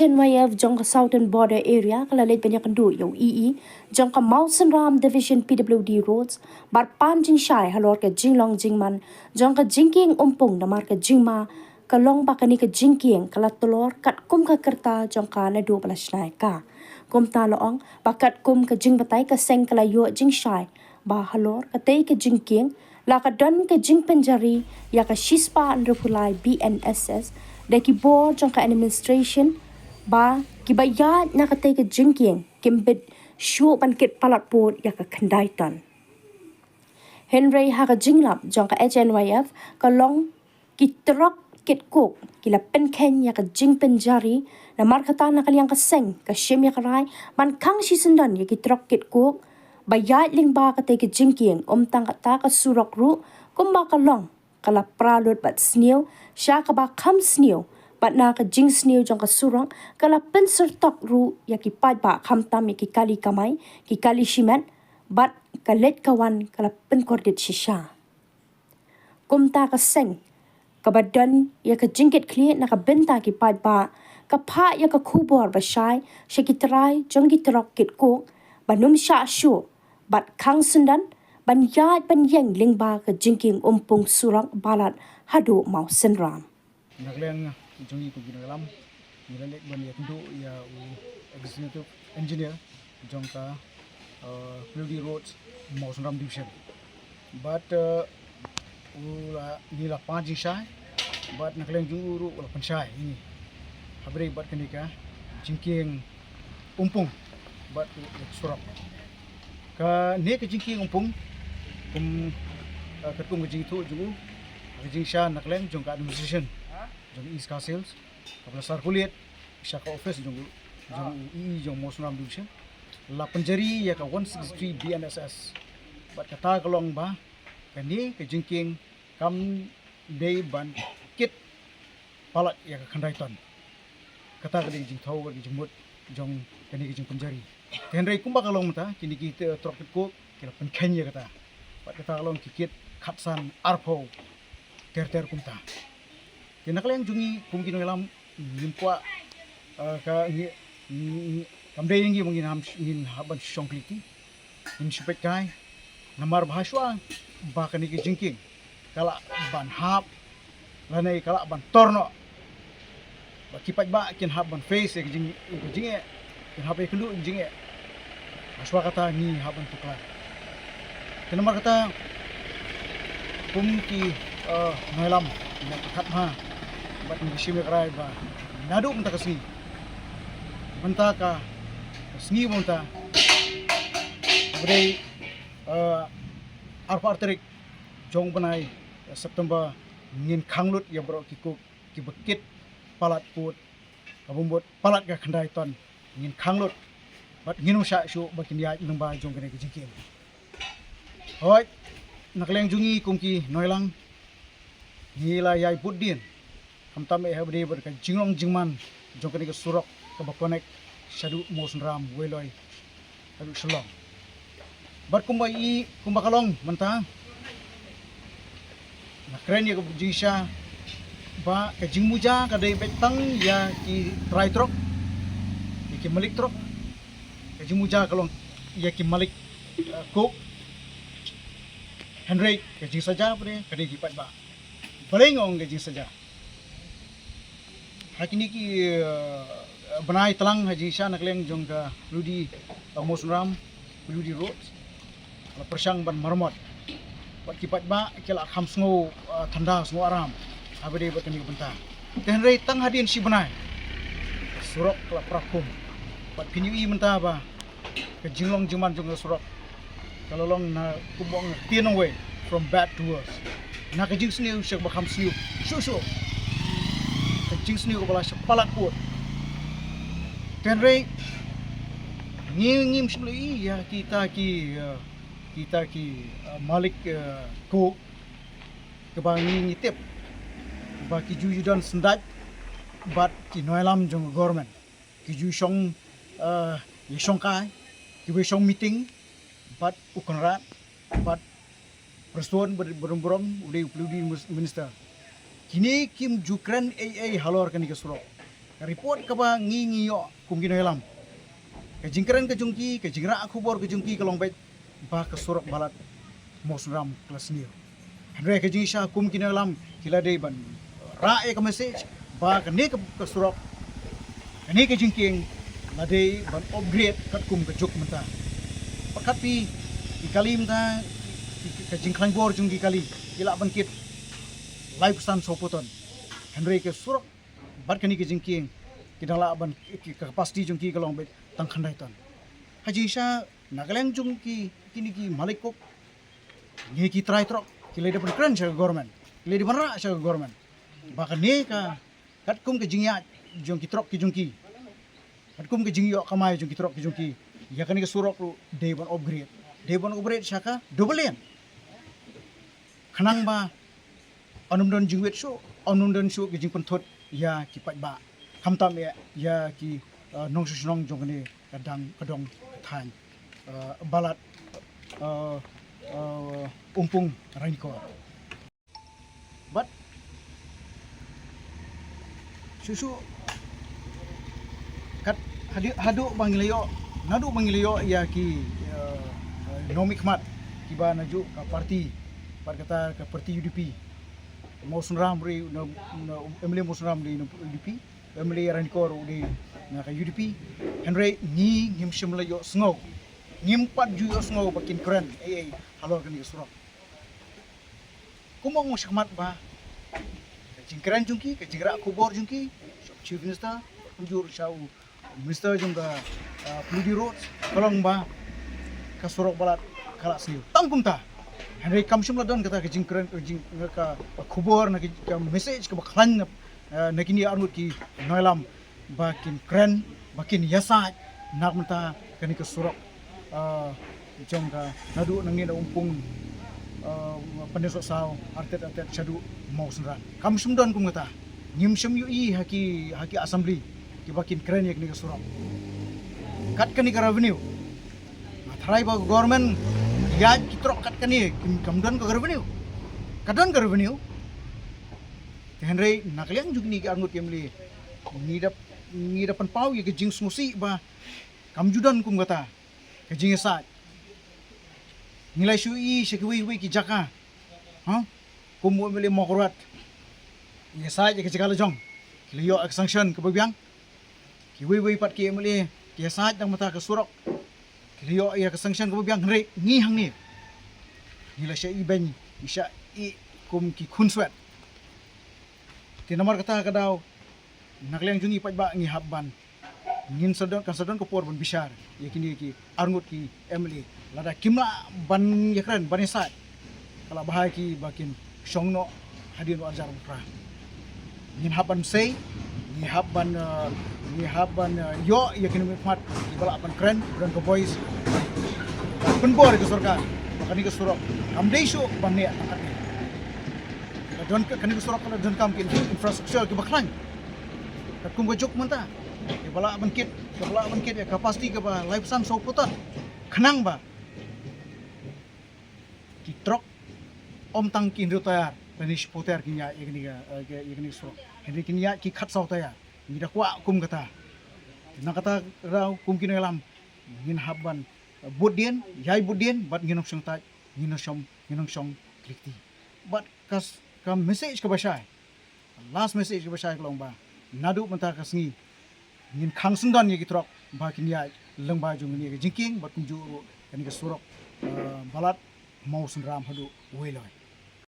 HNYF jong ka Southern Border Area kalalit banyak kendu yung jong ka Mawson Ram Division PWD Roads bar panjing syai halor ka jinglong jingman jong ka jingking umpung namar ka jingma kalong bakani ka jingking kalatulor kat kum ka kerta jong ka na 12 nai ka kum ta loong bakat kum ka jing batay ka seng kalayo jing syai ba halor ka tei ka jingking la ka don ka jing penjari ya ka shispa andrupulai BNSS daki board jong ka administration ba kibayat na katay ka jingking kimbit shu pankit palat board ya ka kandaitan Henry ha ka jinglap jong ka HNYF ka long kitrok kit cook kila penken ya ka jing penjari na markata na kaliyang ka seng ka shim ya karay man kang sisendan ya kitrok kit cook bayat ling ba katay ka jingking tang kata ka surok ru kumba ka long kala pralot bat snew siya ka ba kam snew bat na ka jing snew jong ka surong kala penser tok ru ya ki pad ba kam tam ya ki kali kamay ki kali shimet bat kalet kawan kala penkordit shisha kumta ka seng kabadan ya ka jingkit kli na ka benta ki pad ba ka pa ya ka kubor ba shy siya ki try jong ki trok kit ko banum sha shu bat kang sundan ban yat ban yang lingba ka jingking umpung surang balat hadu mau senram nagleng jongi ko ginalam nilalik ban ya tentu ya executive engineer jongka Purdy Roads mau senram division but nila panji syai but nagleng juru wala pansyai ini habre bat kenika jingking umpung but surang ka ne ka jingking umpung ketum kejing itu juga kejing sya nakleng jong ka administration jong East Castles kapal sar kulit sya ka office jong jong Mosram division la penjari ya ka 163 BNSS bat kata kalong ba kani kejing king kam day ban kit palat ya ka kandaiton kata ka kejing thau ka kejing mut jong kani kejing penjari Henry kumba kalong mata kini kita trok ko kila penkenya kata pat kata kalong kikit katsan arpo ter kumta kena kalian jungi kumkin ngelam limpwa ka kamde yang mungkin ingin haban songkliti in supet kai namar bahaswa bahkan iki jingking kala ban hap lanai kala ban torno bakipat ba kin hab ban face jing kin hab eklu jing aswa kata ni haban tukar kenapa kata kumki ngelam na kat ha bat ni shime krai ba nadu menta kasni menta ka sni monta bre arpa arterik jong banai September ngin khanglut ya bro kikuk ki bekit palat put kabumbut palat ga khandai ton ngin khanglut bat nginu sha shu bakin ya namba jong kene kijing hoi nakleng jungi kumki noilang nila yai putdin kamtam e habde ber ka jinglong jingman jong kene surok ka bakonek shadu mosnram weloy adu shalom bat kumba kalong manta nakren ya jisha ba ka jingmuja ka dei betang ya ki try trok ki malik trok ka jingmuja kalong ya ki malik cook Henry kejing saja bre kadi kipat ba balengong kejing saja hakini ki benai telang haji sya nakleng jong ka Ludi Mosram Ludi Roads la persang ban marmot bat kipat ba kela kham sngo thanda sngo aram abade bat ni benta Henry tang hadin si benai surok la prakum bat pinyu i menta ba kejinglong juman jong surok kalau long na kubong tian away from bad to worse na kejing sniu syek bakam sniu susu kejing sniu kepala sepalat kuat Henry ngim sebeli ya kita ki malik ko kebangi ngitip baki jujudan sendat bat ki noilam jong government ki ju song yesong kai ki we song meeting bat ukonrat bat persoon berumbrong udah minister kini kim jukran AA halor kan ke surok report ka ba ngi yo kum gino lam ka jingkran ka jungki ka jingra khubor ka jungki ka longbet ba ka surak balat mosram kelas ni andre ka jing sha kum gino lam kila dei ban ra e ka message ba ka ne ka surak ka ne ka jingking la dei ban upgrade kat kum ka juk menta pakat pi ikalim ta ka jingkran bor jungki kali kila ban kit live stand sopoton andre ka surak bar kani ke jingking kidala ban kapasiti jungki kalong bet tang khandai tan haji sha nagaleng jungki kini ki malikok nge ki try trok ki le depan kran sha government le depan ra sha government baka ne ka kat kum ke jingya jungki trok ki jungki kat kum ke jingyo kamai jungki trok ki jungki ya kani ke surok lu deban upgrade shaka double yen khanang ba onum don jingwet show onum don show ke jing thot ya ki pat ba kamtam ya ki nong susnong jongni kadang than balat umpung rainko but susu kat hadu bangilio ya ki nomik mat kiba naju ka parti kata ka parti UDP mau sunram ri emile mau sunram di UDP emile rankor di na ka UDP henry ni ngim shimla yo sngo ngim pat ju yo sngo bakin kren halor kan surok kumong mo shakmat ba ka jingkran jungki ka jingra kubor jungki chief minister unjur shau minister jungga Pludi Road kolong ba ka surok balat kala siu tangkum ta henry kam shimla don kata ka jingkran ka kubor na ka message ka baklan na kini armut ki noilam bakin kren bakin yasa nak menta kani ka surok jongka nadu nangin umpung pandesok saw artet chadu mau sunran kam shim don kum kata nyim shim yu i haki assembly ki bakin kren yak ni ka surok kat kani ka revenue matrai ba government ya kitrok kat kani kamdon ka revenue kadon ka revenue henry nakliang jug ni angut yamli ni dapan pau ya ke jing smusi ba kamjudan kum kata ke jing sa nilai shui shekwi ki jaka kum mo mele mokorat ni sa ya ke jagala jong liyo ak sanction ke babyang ki wi pat ki mele ki sa dang mata ke surok liyo ya ke sanction ke babyang henry ni hang ni nilai shei ben isha i kum ki kunswet ti nomor kata kadaw nakliang jungi pat ba ngi habban ngin sadon ko por ban bishar yakini ki arngut ki emily lada kimla ban yakran banisat kala bahay ki bakin shongno hadin ajar pra ngin habban sei ni habban yo yakini mat bala ban kren dan ko boys pun bor ke surga kani ke surok amdei shu ban ne angkat don kani ke surok don kam ki infrastruktur ki baklan kat kum gojok menta ke bala bangkit ya kapasiti ke ba live san so putan khenang ba ki trok om tang kin rutayar penish poter kinya igni so henry kinya ki khat sau taya ni da kwa kum kata na kata raw kum kinelam ngin habban budien yai budien bat nginong song tai nginong song klikti bat kas kam message ke basai last message ke basai kelong ba nadu menta kasngi ngin khang sundan ye gitrok ba kinya lengba jung ni jingking bat kunju kani ke surok balat mau sunram hadu weloi